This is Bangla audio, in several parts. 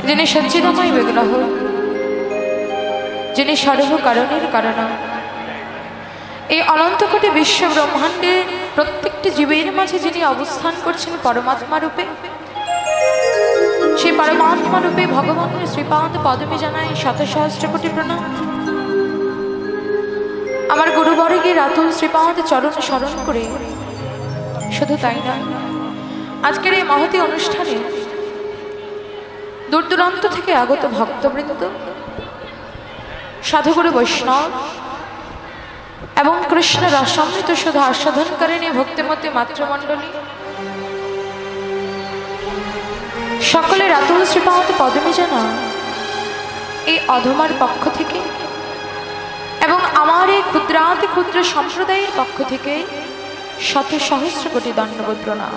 যিনি সচ্চিদাময় বিগ্রহ, যিনি সর্ব কারণের কারণ, এই অনন্ত কোটি বিশ্ব ব্রহ্মাণ্ডের প্রত্যেকটি জীবের মাঝে যিনি অবস্থান করছেন পরমাত্মা রূপে, সেই পরমাত্মা রূপে ভগবানের শ্রীপাদ পদমে জানাই শত সহস্র কোটি প্রণাম। আমার গুরুবর্গের আতুল শ্রীপাদ চরণ স্মরণ করে শুধু তাই নয়, আজকের এই মহতী অনুষ্ঠানে দূর দূরান্ত থেকে আগত ভক্তবৃন্দ, সাধুগুরু বৈষ্ণব এবং কৃষ্ণ রসামৃত শুধু আস্বাদনকারিণী ভক্তিমতী মাতৃমণ্ডলী সকলের আতুল শ্রীপাদ পদমে জানা এই অধমার পক্ষ থেকে এবং আমার এই ক্ষুদ্রাতি ক্ষুদ্র সম্প্রদায়ের পক্ষ থেকে শত সহস্র কোটি দণ্ডবোধ প্রণাম।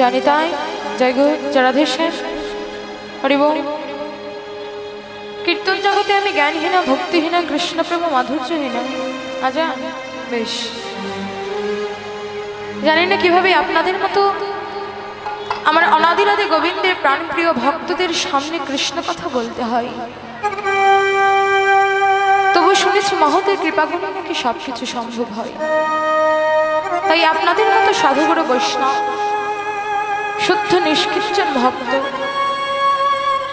জানি তাই জয় গো রাধেশ্যাম হরি বল। কীর্তন জগতে আমি জ্ঞানহীনা, ভক্তিহীনা, কৃষ্ণপ্রেম মাধুর্যহীনা। আজা বেশ জানি না কিভাবে আপনাদের মতো আমার অনাদিরাদি গোবিন্দের প্রাণপ্রিয় ভক্তদের সামনে কৃষ্ণ কথা বলতে হয়, তবু শুনেছি মহতের কৃপাগুণে নাকি সবকিছু সম্ভব হয়। তাই আপনাদের মতো সাধুগুরু বৈষ্ণব, শুদ্ধ নিষ্কৃষ্ণ ভক্ত,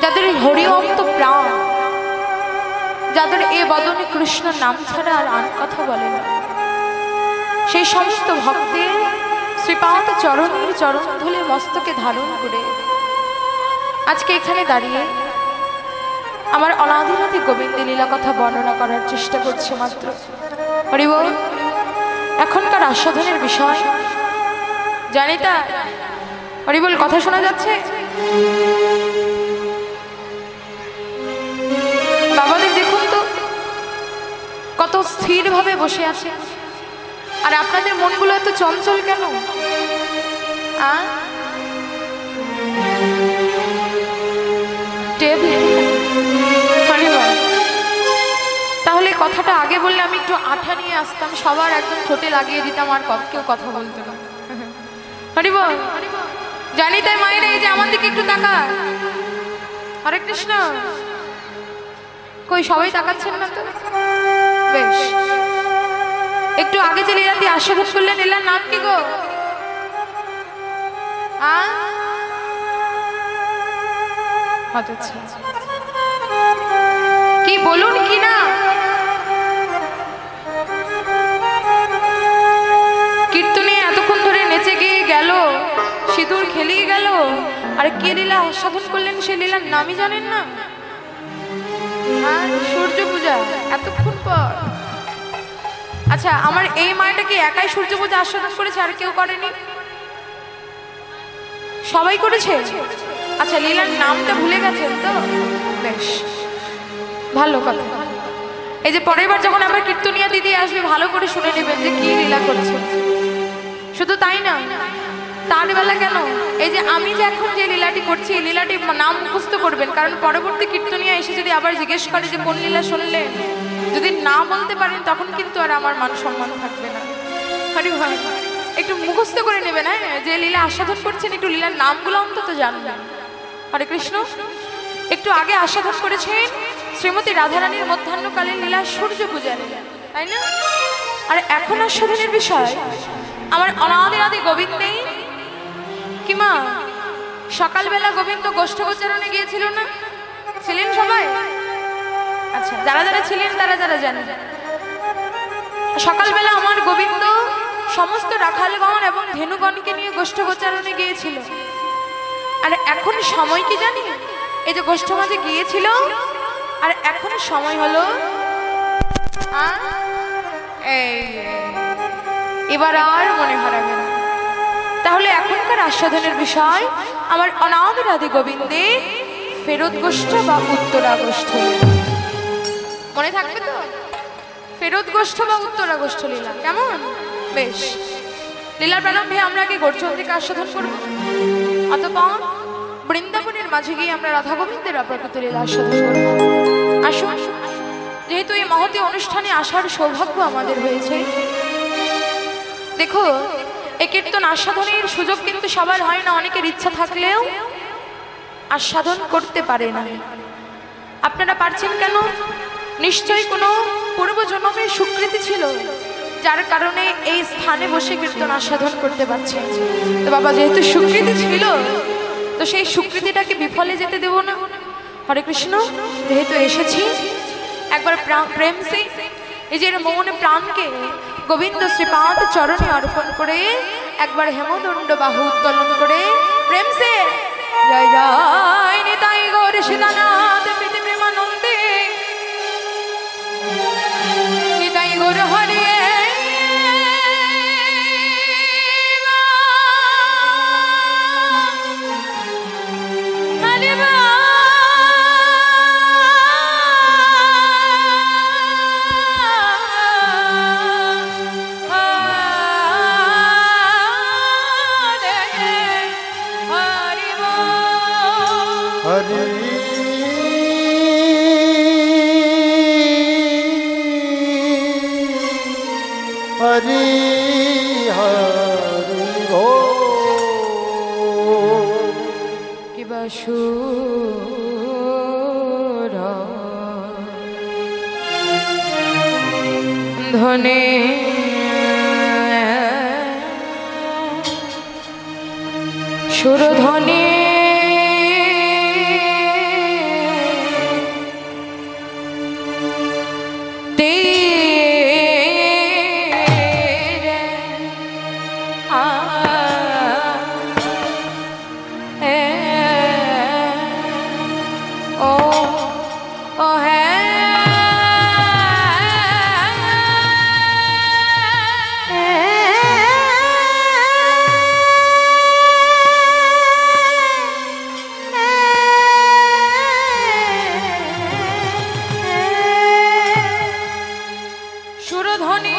যাদের হরি অন্ত প্রাণ, যাদের এ বদনে কৃষ্ণ নাম ছাড়া আর আন কথা বলে না, সেই সমস্ত ভক্তের শ্রীপাদ চরণের চরণ ধুলে মস্তকে ধারণ করে আজকে এখানে দাঁড়িয়ে আমার অনাদিরাদি গোবিন্দ লীলা কথা বর্ণনা করার চেষ্টা করছে মাত্র। হরি বল। এখনকার আস্বাদনের বিষয় জানি তা হরি বল। কথা শোনা যাচ্ছে? বাবাদের দেখুন তো কত স্থির ভাবে বসে আছে, আর আপনাদের মনগুলো এত চঞ্চল কেন? তাহলে কথাটা আগে বললে আমি একটু আঠা নিয়ে আসতাম, সবার একদম ঠোঁটে লাগিয়ে দিতাম, আর কেউ কথা বলতো না। হরি বল। জানি তাই মায়ের, এই যে আমার দিকে একটু তাকা। হরে কৃষ্ণ। কই সবাই তাকাচ্ছেন না তো? বেশ, একটু আগে যে লীলাটি আস্বাদন করলেন, লীলার নাম কি গো? কি বলুন কি না? কীর্তনে এতক্ষণ ধরে নেচে গিয়ে গেল, সিঁদুর খেলিয়ে গেল, আর কে লীলা আস্বাদন করলেন সে লীলার নামই জানেন না? সূর্য পূজা এতক্ষণ পর। আচ্ছা, আমার এই মায়েটা কি একাই সূর্য পূজা আস্বাদন করেছে, আর কেউ করেনি? সবাই করেছে? আচ্ছা, লীলার নামটা ভুলে গেছেন তো? বেশ ভালো কথা। এই যে পরের বার যখন আমার কীর্তনিয়া দিদি আসবে, ভালো করে শুনে নেবেন যে কি লীলা করেছে। শুধু তাই না, তার বেলা কেন, এই যে আমি যে এখন যে লীলাটি করছি, এই লীলাটির নাম মুখস্থ করবেন, কারণ পরবর্তী কীর্তনিয়া এসে যদি আবার জিজ্ঞেস করে যে কোন লীলা শুনলেন, যদি না বলতে পারেন তখন কিন্তু আর আমার মান সম্মান থাকবে না। হরি ভাই, একটু মুখস্থ করে নেবেন। হ্যাঁ, যে লীলা আস্বাদন করছেন একটু লীলার নামগুলো অন্তত জানবেন। হরে কৃষ্ণ। একটু আগে আস্বাদন করেছেন শ্রীমতী রাধারানীর মধ্যাহ্নকালীন লীলা সূর্য পূজা লীলা, তাই না? আর এখন আস্বাদনের বিষয় আমার অনাদিরাদি গোবিন্দেই কি মা। সকালবেলা গোবিন্দ গোষ্ঠগোচারণে গিয়েছিল না? ছিলেন সবাই? আচ্ছা, যারা যারা ছিলেন তারা যারা জানেন, সকালবেলা আমার গোবিন্দ সমস্ত রাখালগণ এবং ধেনুগণকে নিয়ে গোষ্ঠগোচারণে গিয়েছিল। আর এখন সময় কি জানি, এই যে গোষ্ঠ মাঝে গিয়েছিল, আর এখন সময় হলো এবার আর মনে হারাবে না। তাহলে এখনকার আস্বাদনের বিষয় আমার অনাদিরাদি গোবিন্দে ফেরত গোষ্ঠ বা উত্তরা গোষ্ঠ। মনে থাকবে তো? ফেরত গোষ্ঠ বা উত্তরা গোষ্ঠ লীলা কেমন? বেশ, লীলার প্রারম্ভে আমরা আগে গৌরচন্দ্রিকা আস্বাদন করব, অতঃপর বৃন্দাবনের মাঝে গিয়ে আমরা রাধা গোবিন্দের অপ্রকৃত লীলা আস্বাদন করব। আসুন যেহেতু এই মহতী অনুষ্ঠানে আসার সৌভাগ্য আমাদের হয়েছে। দেখো, এই কীর্তন আস্বাদনের সুযোগ কিন্তু সবার হয় না, অনেকের ইচ্ছা থাকলেও আস্বাদন করতে পারে না। আপনারা পারছেন কেন? নিশ্চয়ই কোনো পূর্বজন্মের স্বীকৃতি ছিল, যার কারণে এই স্থানে বসে কীর্তন আস্বাদন করতে পারছেন। তো বাবা, যেহেতু স্বীকৃতি ছিল, তো সেই স্বীকৃতিটাকে বিফলে যেতে দেব না। হরে কৃষ্ণ। যেহেতু এসেছি, একবার প্রেম সে নিজের মন প্রাণকে গোবিন্দ শ্রীপাদ চরণে অর্পণ করে একবার হেমদণ্ড বাহু উত্তোলন করে প্রেম সে জয় জয় নিতাই গৌর সীতানাথ প্রীতি প্রেমানন্দে নিতাই গৌর হরে हरि हरि हो कि बशूर धने सुरध्वनि সুরধ্বনি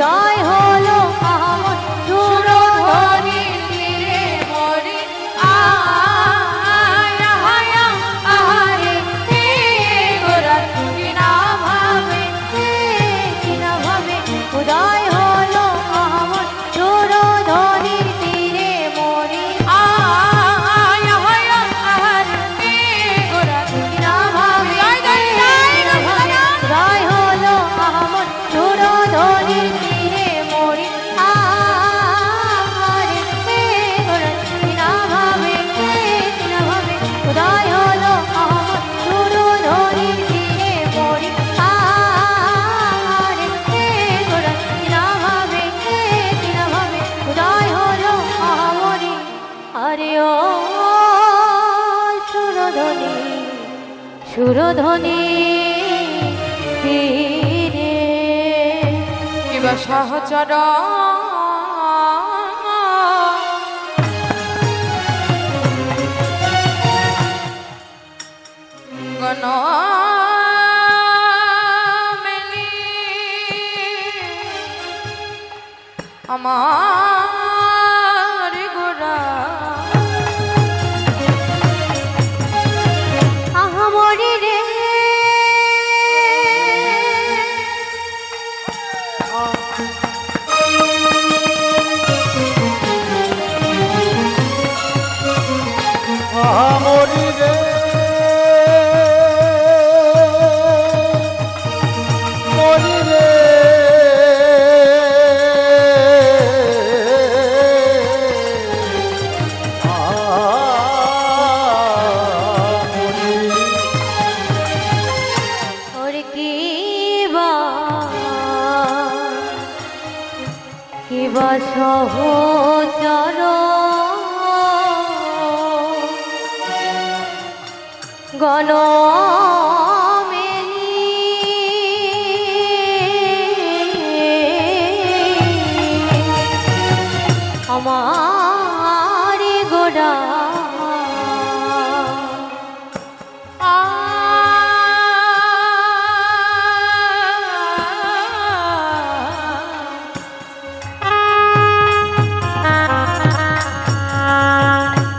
উদয় হলো আমার সুরধনির তীরে মরি আহারে হে গোরা কিনা ভাবে উদয় হলো আমার সুরধনির তীরে মরি উদয় হলো আমার সুরধনির তীরে মরি উদয় হলো আমার সুরধনির তীরে মরি উদয় হলো আমারি আরে ও সুরধনি সুরধনি তীরে কিবা সহচর গণ আমার গোরা আহামরি রে আহামরি রে মরি রে ওরে কিবা সহচর গণ আমার গোড়া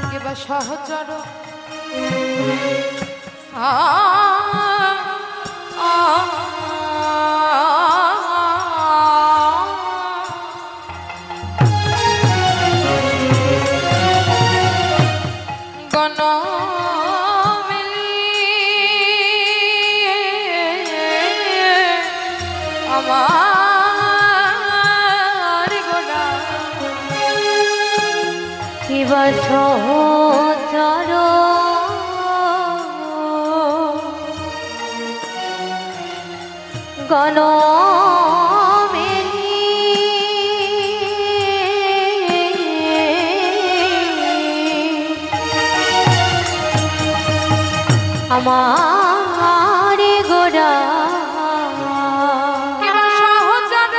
কিবা সহচর গণ আমার গোড়া কিবা সহচর গণ আমার গোড়া কিবা সহচর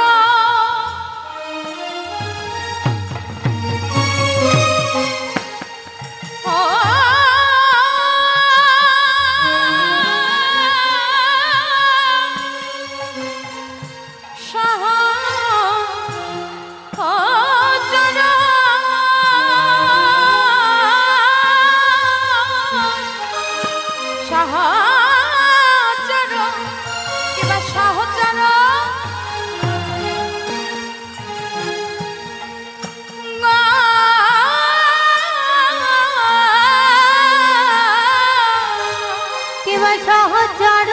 সহচর কিবা সহচর কিবা সহচর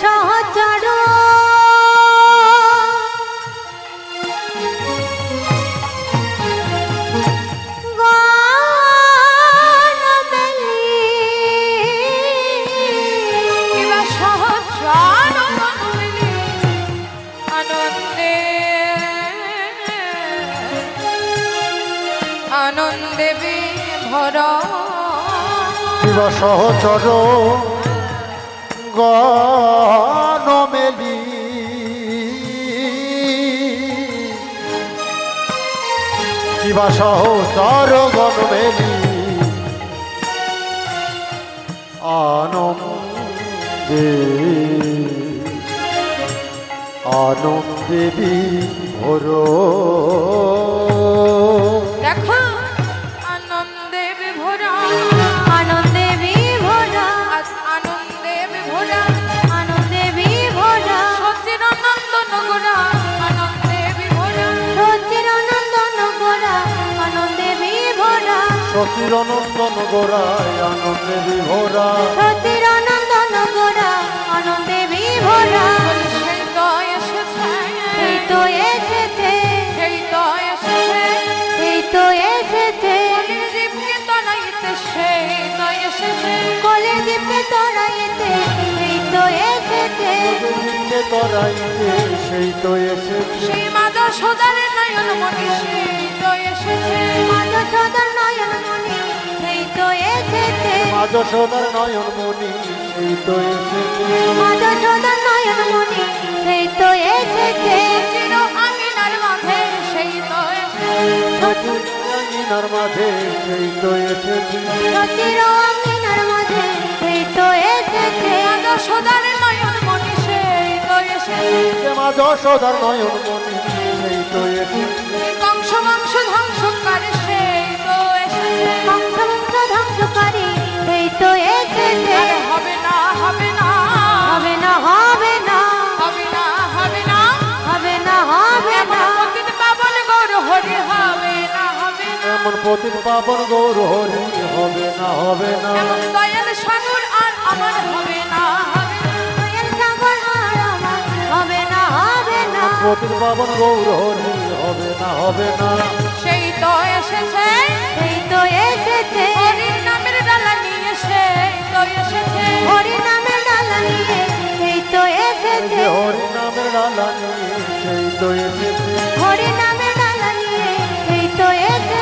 সহচর জনমলি আনন্দে আনন্দে বিভরা শিবা সহচর গণমেলি শিবা সহচর গণমেলি আনন্দে আনন্দে বিভোর দেখো আনন্দে বিভরা আনন্দে বিভরা আজ আনন্দে বিভরা আনন্দে বিভরা সচির আনন্দ নগরা আনন্দে বিভরা রচির নন্দন গোরা আনন্দে বিভরা সচির নন্দন গোড়ায় আনন্দে বিভোরা রচির নন্দন গোরা আনন্দে বিভরা বলি সেই তো এসেছে এই তো এসেছে সেই তো এসেছে এই তো এসেছে কলির জীবকে তনাইতে সেই তো এসেছে কলের দীপকে তোরাইতে এই তো এসেছে দিকে তরাইতে সেই তো এসেছে সেই মাজা সদারে নয়ন মনি সেই তো এসেছে মাধব সদর নয়ন মনি এই তো এসেছে মাঝ সদার নয়ন মনি সেই তো এসেছে মাধব সদর নয়ন মনি এই তো এসেছে চির আঙিনার মাঝে সেই তো এসেছে রঙিনার মাঝে সেই তো এসেছে রচির অঙ্গিনার মাঝে এই তো এসেছে মাজা সদারে নয়ন মনি সেই তো এসেছে মাঝ সদার নয়ন মনি সেই তো এসেছে কংস বংশ ধ্বংস করে সেই তো এসেছে বংশ বংশ ধ্বংসকারী এই তো এসেছে আরে হবে না হবে না হবে না হবে না হবে না হবে না হবে না হবে এমন না পতিত পাবন গৌর হরি হবে না হবে না এমন পতিত পাবন গৌর হরি হবে না হবে না এমন দয়াল সাগর আর আমার হবে না হবে না দয়াল সাগর আর আমার হবে না হবে না পতিত পাবন গৌর হরি হবে না হবে না সেই তো এসেছে এই তো এসেছে হরির নামের ডালা নিয়ে সেই তো এসেছে হরি নামের ডালা নিয়ে এই তো এসেছে হরি নামের ডালা নিয়ে সেই তো এসেছে হরি নামের ডালা নিয়ে এই তো এসেছে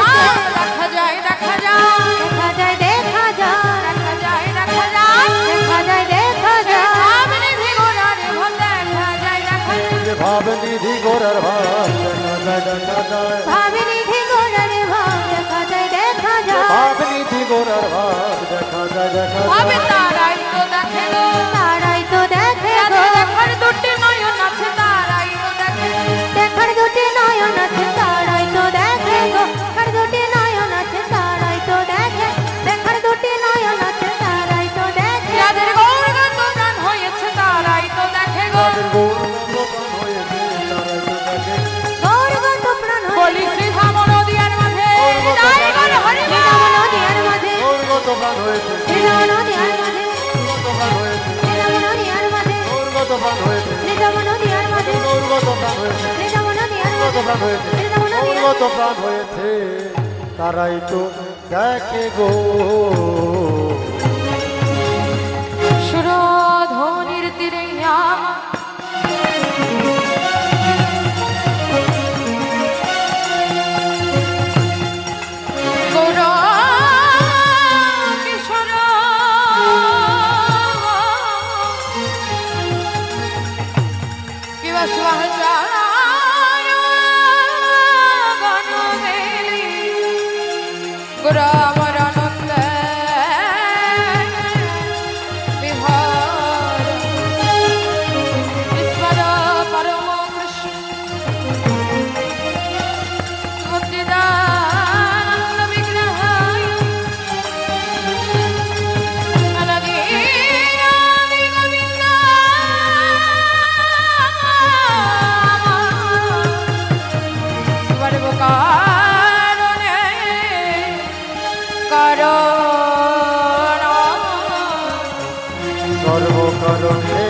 দেখা যায় দেখা যায় দেখা যায় দেখা যায় দেখা যায় দেখা যায় দেখা যায় দেখা যায় আপনি ভিগোরার ভোর দেখা যায় দেখা যায় যে ভাব নিধি গোরার ভাব দেখা যায় দেখা যায় ভাবিনি ঘোড়ারে ভাব দেখা যায় দেখা যায় ভাব নিধি গোরার ভাব দেখা যায় দেখা হবে যায় তারাই তো দেখে গো তারাই তো দেখে গো দেখার দুটি নয়ন আছে তারাই তো দেখে দেখার দুটি নয়ন আছে তারাই তো দেখে গো দেখার দুটি নয়ন আছে তারাই তো দেখে দেখার দুটি নয়ন আছে তারাই তো দেখে যাদের গৌরগত প্রাণ হয়েছে তারাই তো দেখে গো তাদের গৌরব হয়েছে তারাই তো দেখে গৌরগত প্রাণ বলি শ্রীধাম নদিয়ার মাঝে জয় বল হরি বল। নদিয়ার মাঝে গৌরগত প্রাণ হয়েছে নদিয়ার মাঝে গৌরগত প্রাণ হয়েছে নদিয়ার মাঝে গৌরগত প্রাণ হয়েছে নদিয়ার মাঝে গৌরগত প্রাণ হয়েছে নদিয়ার গৌরগত প্রাণ হয়েছে গৌরগত প্রাণ হয়েছে তারাই তো দেখে গো সুরধ্বনির তীরে আমার গৌর কিশোর কিবা সহচার গণমেলি গৌর আমার আনন্দ বিহার ঈশ্বর পরম কৃষ্ণ সচ্চিদানন্দ বিগ্রহায় আনন্দি আদি গোবিন্দ সর্বকারণে কারণ সর্বকারণে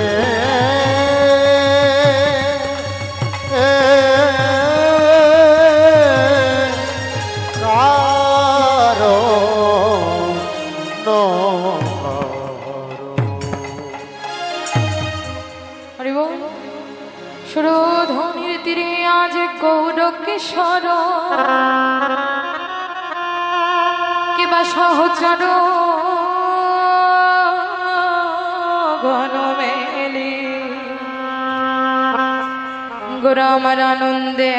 সুরধনির তীরে আজ গৌর কিশোর কিবা সহচর গণ মেলি গৌর আমার আনন্দে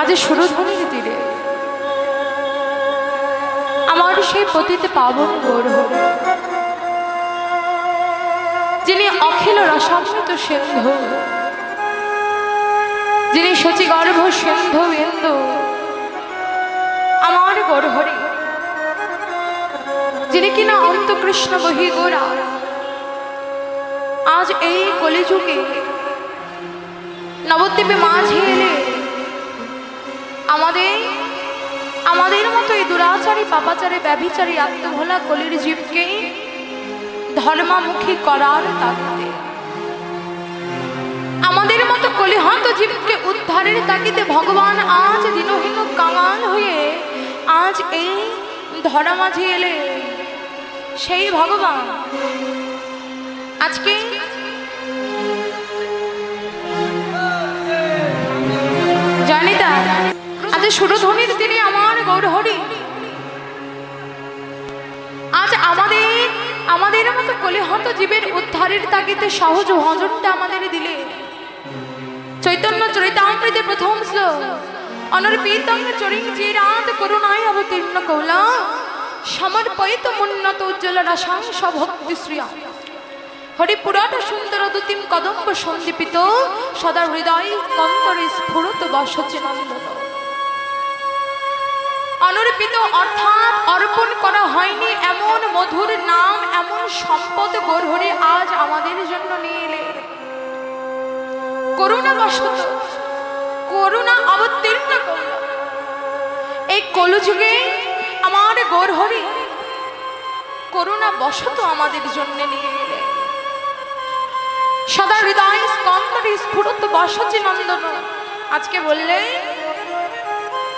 আজ সুরধনির তীরে আমার সেই পতিতে পাবন গৌরহর, যিনি অখিল রসামৃত সিন্ধু, যিনি শচীগর্ভ সিন্ধু বিন্দু, আমার গৌরহরি, যিনি কিনা অন্তকৃষ্ণ বহি গোরা, আজ এই কলিযুগে নবদ্বীপে মাঝে এলে আমাদের মতো এই দুরাচারী পাপাচারী ব্যভিচারী আত্মভোলা কলির জীবকে ধর্মামুখী করার তাগিদে, আমাদের মতো কলিহত জীবকে উদ্ধারের তাগিদে ভগবান আজ দিনহীন কাঙাল হয়ে আজ এই ধরা মাঝে এলে। সেই ভগবান আজকে জানি তা আজ সুরধনির তিনি আমার গৌরহরি, আজ আমাদের মতো কলিহত জীবের উদ্ধারের তাগিদে সহজ ভজনটা আমাদের দিলে। চৈতন্য চরিতামৃতে প্রথম শ্লোক, অনর্পিতং চরিং চিরাত করুণায় অবতীর্ণ কৌলা সমর্পয়িত মুন্নত উজ্জ্বল রসাংশ ভক্তি শ্রিয়া হরিপুরাট সুন্দর দুতিম কদম্ব সন্দীপিত সদা হৃদয় কন্তরে স্ফুরত বসছে নন্দন। অনর্পিত অর্থাৎ অর্পণ করা হয়নি এমন মধুর নাম, এমন সম্পদ গৌরহরি আজ আমাদের জন্য নিয়ে এলে। করুণা বশত করুণা অবতীর্ণ করল এই কলিযুগে আমার গৌরহরি, করুণা বশত আমাদের জন্য নিয়ে এলে। সদা হৃদয় স্কন্দরে স্ফুরত বসছে নন্দন। আজকে বললে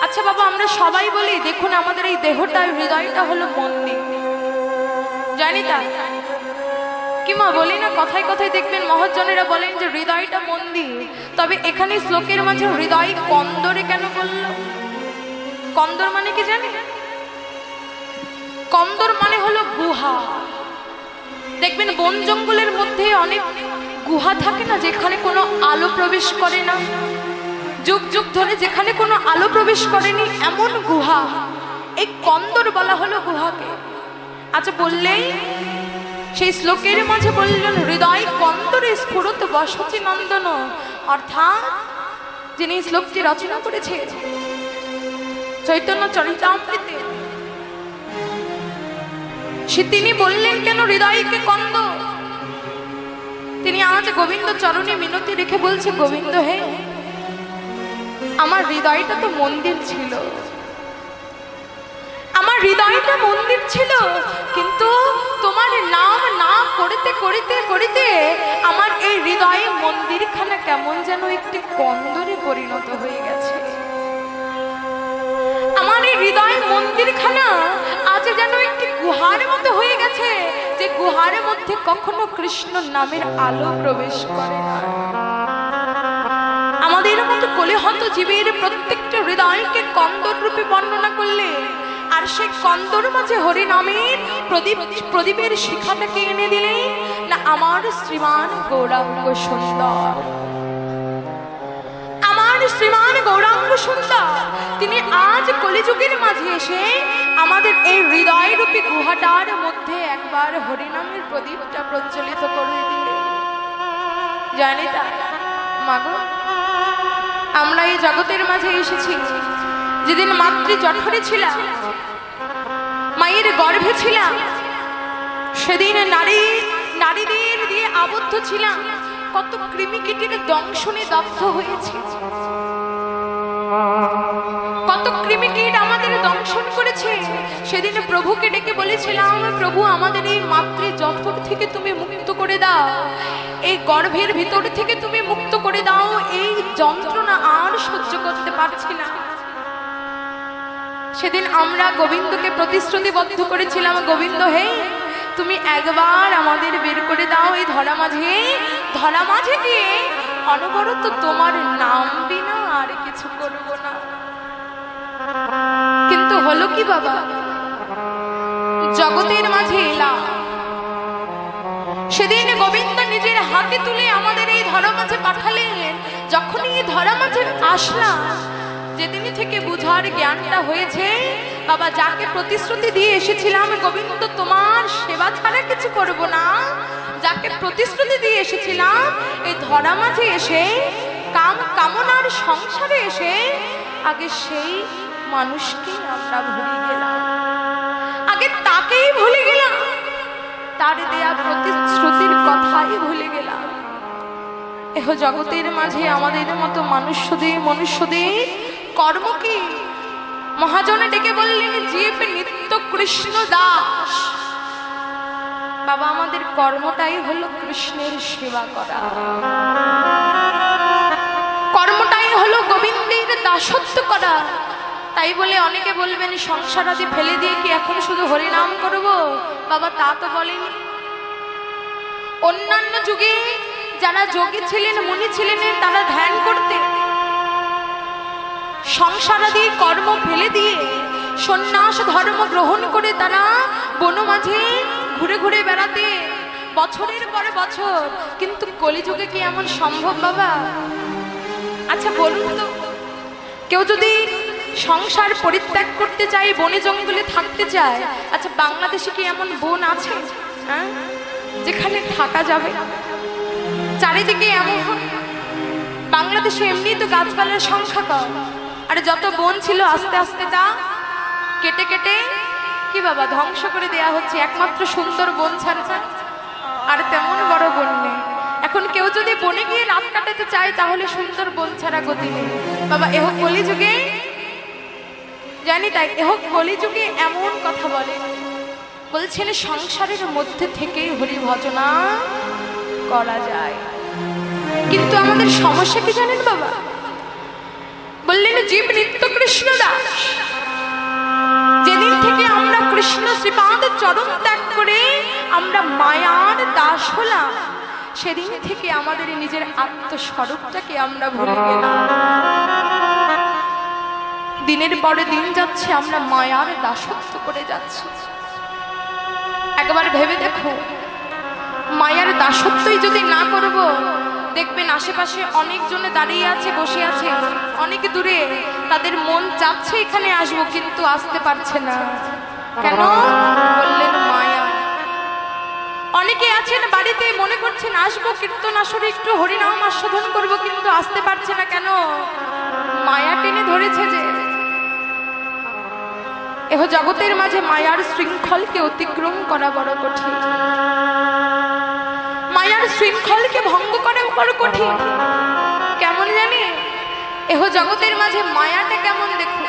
আচ্ছা বাবা, আমরা সবাই বলি দেখুন আমাদের এই দেহটা হৃদয়টা হলো মন্দির, জানি তা কি মা বলি না? কথায় কথায় দেখবেন মহাজনেরা বলেন যে হৃদয়টা মন্দির, তবে এখানে শ্লোকের মাঝে হৃদয় কন্দরে কেন বলল? কন্দর মানে কি জানি? কন্দর মানে হলো গুহা। দেখবেন বন জঙ্গলের মধ্যে অনেক গুহা থাকে না, যেখানে কোনো আলো প্রবেশ করে না, যুগ যুগ ধরে যেখানে কোনো আলো প্রবেশ করেনি, এমন গুহা এই কন্দর বলা হলো গুহাকে। আচ্ছা বললেই সেই শ্লোকের মাঝে বললেন হৃদয় কন্দরে স্ফুরত বসছে নন্দন, অর্থাৎ যিনি শ্লোকটি রচনা করেছে চৈতন্য চরিতামৃতে, সে তিনি বললেন কেন হৃদয়কে কন্দ? তিনি আজ গোবিন্দ চরণে মিনতি রেখে বলছে, গোবিন্দ হে, আমার হৃদয়টা তো মন্দির ছিল, আমার হৃদয়টা মন্দির ছিল, কিন্তু তোমার নাম না করিতে করিতে করিতে আমার এই হৃদয়ে মন্দিরখানা কেমন যেন একটি কন্দরে পরিণত হয়ে গেছে। আমার এই হৃদয় মন্দিরখানা আজ যেন একটি গুহার মতো হয়ে গেছে, যে গুহার মধ্যে কখনো কৃষ্ণ নামের আলো প্রবেশ করে না। আমাদের মতো কলিহত জীবের প্রত্যেকটা হৃদয়কে কন্দর রূপে বর্ণনা করলে, আর সেই কন্দর মাঝে হরি নামের প্রদীপের শিখাটাকে এনে দিলে না আমার শ্রীমান গৌরাঙ্গ সুন্দর, আমার শ্রীমান গৌরাঙ্গ সুন্দর, তিনি আজ কলিযুগের মাঝে এসে আমাদের এই হৃদয় রূপী গুহাটার মধ্যে একবার হরিনামের প্রদীপটা প্রজ্বলিত করে দিলে। জানি তা মাগো, আমরা এই জগতের মাঝে এসেছি যেদিন মাতৃ জঠরে ছিলাম, মায়ের গর্ভে ছিলাম, সেদিন নারীদের দিয়ে আবদ্ধ ছিলাম, কত কৃমিকীটের দংশনে দগ্ধ হয়েছে, কত কৃমিকীট আমাদের দংশন করেছে। সেদিন প্রভুকে ডেকে বলেছিলাম, প্রভু আমাদের এই মাতৃ জঠর থেকে তুমি মুক্ত করে দাও। এই গর্ভের ভিতর থেকে তুমি মুক্ত করে দাও, এই যন্ত্রণা আর সহ্য করতে পারছি না। সেদিন আমরা গোবিন্দকে প্রতিশ্রুতিবদ্ধ করেছিলাম, গোবিন্দ হে তুমি একবার আমাদের বের করে দাও এই ধরা মাঝে দিয়ে অনবরত তোমার নাম বিনা আর কিছু করব না। কিন্তু হলো কি বাবা, জগতের মাঝে এলাম। সেদিন গোবিন্দ নিজের হাতে তুলে আমাদের এই ধরা মাঝে পাঠালেন। যখনই এই ধরা মাঝে আসলাম, যেদিন থেকে বুঝার জ্ঞানটা হয়েছে, বাবা যাকে প্রতিশ্রুতি দিয়ে এসেছিলাম গোবিন্দ তোমার সেবা ছাড়া কিছু করব না, যাকে প্রতিশ্রুতি দিয়ে এসেছিলাম এই ধরা মাঝে এসে কামনার সংসারে এসে আগে সেই মানুষকে আমরা ভুলে গেলাম, আগে তাকেই ভুলে গেলাম, তার দেয়া প্রতিশ্রুতির কথাই ভুলে গেলাম। এহ জগতের মাঝে আমাদের মতো মনুষ্যদের কর্ম কি? মহাজনে ডেকে বললেন, জীব নিত্য কৃষ্ণ দাস। বাবা আমাদের কর্মটাই হলো কৃষ্ণের সেবা করা, কর্মটাই হলো গোবিন্দের দাসত্ব করা। তাই বলে অনেকে বলবেন সংসার আদি ফেলে দিয়ে কি এখন শুধু হরিনাম করব? বাবা তা তো বলেনি। অন্যান্য যুগে যারা যোগী ছিলেন, মুনি ছিলেন, তারা ধ্যান করতে, সংসারাদি কর্ম ফেলে দিয়ে সন্ন্যাস ধর্ম গ্রহণ করে তারা বন মাঝে ঘুরে ঘুরে বেড়াতে বছরের পরে বছর। কিন্তু কলিযুগে কি এমন সম্ভব বাবা? আচ্ছা বলুন তো, কেউ যদি সংসার পরিত্যাগ করতে চায়, বনে জঙ্গলে থাকতে চায়, আচ্ছা বাংলাদেশে কি এমন বন আছে যেখানে থাকা যাবে? চারিদিকে এমন, বাংলাদেশে এমনি তো গাছপালার সংখ্যা কম, আর যত বন ছিল আস্তে আস্তে তা কেটে কেটে কি বাবা ধ্বংস করে দেয়া হচ্ছে। একমাত্র সুন্দর বন ছাড়া আর তেমন বড় বন নেই। এখন কেউ যদি বনে গিয়ে রাত কাটাতে চায় তাহলে সুন্দর বন ছাড়া গতি নেই বাবা। এহ কলিযুগে জানি, তাই এহ কলিযুগে এমন কথা বলছেন সংসারের মধ্যে থেকেই হরি ভজনা করা যায়। কিন্তু আমাদের সমস্যা কি জানেন বাবা? বললেন জীব নিত্য কৃষ্ণ দাস। যেদিন থেকে আমরা কৃষ্ণ শ্রীপাদ চরণ ত্যাগ করে আমরা মায়ার দাস হলাম, সেদিন থেকে আমাদের নিজের আত্মস্বরূপটাকে আমরা ভুলে গেলাম। দিনের পরে দিন যাচ্ছে, আমরা মায়ার দাসত্ব করে যাচ্ছি। একবার ভেবে দেখো, মায়ার দাসত্বই যদি না করব, দেখবেন আশেপাশে অনেকজনে দাঁড়িয়ে আছে, বসে আছে অনেক দূরে, তাদের মন চাচ্ছে এখানে আসবো কিন্তু আসতে পারছে না। কেন? বললেন মায়া। অনেকে আছেন বাড়িতে মনে করছেন আসবো কীর্তন আসরে একটু হরিনাম আস্বাদন করবো, কিন্তু আসতে পারছে না। কেন? মায়া টেনে ধরেছে। যে এহ জগতের মাঝে মায়ার শৃঙ্খলকে অতিক্রম করা বড় কঠিন, মায়ার শৃঙ্খলকে ভঙ্গ করা বড় কঠিন। কেমন জানি? এহ জগতের মাঝে মায়াটা কেমন দেখো।